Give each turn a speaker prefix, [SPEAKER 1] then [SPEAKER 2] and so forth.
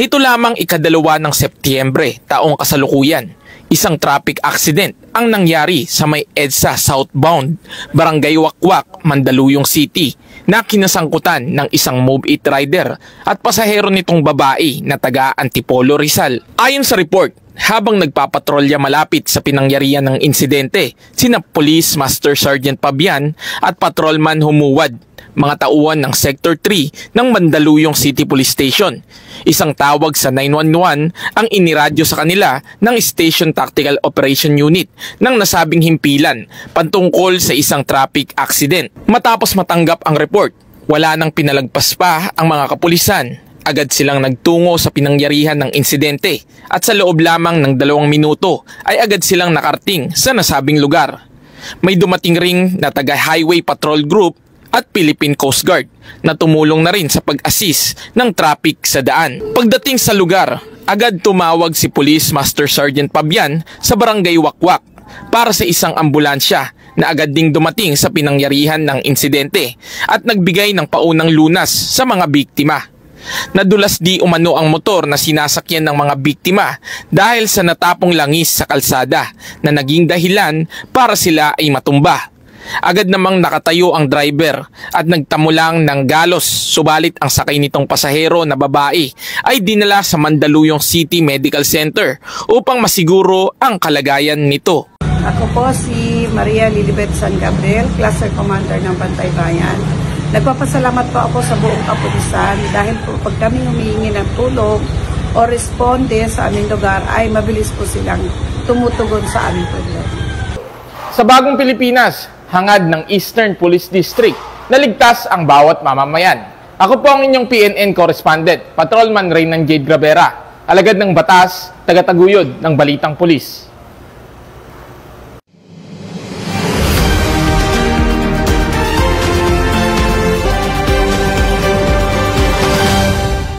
[SPEAKER 1] Nito lamang ikadalawa ng Setyembre, taong kasalukuyan, isang traffic accident ang nangyari sa may EDSA southbound, Barangay Wakwak, Mandaluyong City, na kinasangkutan ng isang Move It rider at pasahero nitong babae na taga Antipolo, Rizal. Ayon sa report, habang nagpapatrolya malapit sa pinangyarihan ng insidente, sina Police Master Sergeant Pabian at Patrolman Humuwad, mga tauhan ng Sector 3 ng Mandaluyong City Police Station. Isang tawag sa 911 ang iniradyo sa kanila ng Station Tactical Operation Unit ng nasabing himpilan patungkol sa isang traffic accident. Matapos matanggap ang report, wala nang pinalagpas pa ang mga kapulisan. Agad silang nagtungo sa pinangyarihan ng insidente at sa loob lamang ng 2 minuto ay agad silang nakarating sa nasabing lugar. May dumating ring na taga-highway patrol group at Philippine Coast Guard na tumulong na rin sa pag-assist ng traffic sa daan. Pagdating sa lugar, agad tumawag si Police Master Sergeant Pabian sa Barangay Wakwak para sa isang ambulansya na agad ding dumating sa pinangyarihan ng insidente at nagbigay ng paunang lunas sa mga biktima. Nadulas di umano ang motor na sinasakyan ng mga biktima dahil sa natapong langis sa kalsada na naging dahilan para sila ay matumba. Agad namang nakatayo ang driver at nagtamo lang ng galos, subalit ang sakay nitong pasahero na babae ay dinala sa Mandaluyong City Medical Center upang masiguro ang kalagayan nito.
[SPEAKER 2] Ako po si Maria Lilibet San Gabriel, Cluster Commander ng Bantay Bayan. Nagpapasalamat po ako sa buong kapulisan dahil po pag kami humihingi ng tulong o responde sa aming lugar ay mabilis po silang tumutugon sa aming problema.
[SPEAKER 1] Sa bagong Pilipinas, hangad ng Eastern Police District na ligtas ang bawat mamamayan. Ako po ang inyong PNN correspondent, Patrolman Reynan Jade Gravera, alagad ng batas, tagataguyod ng Balitang Pulis.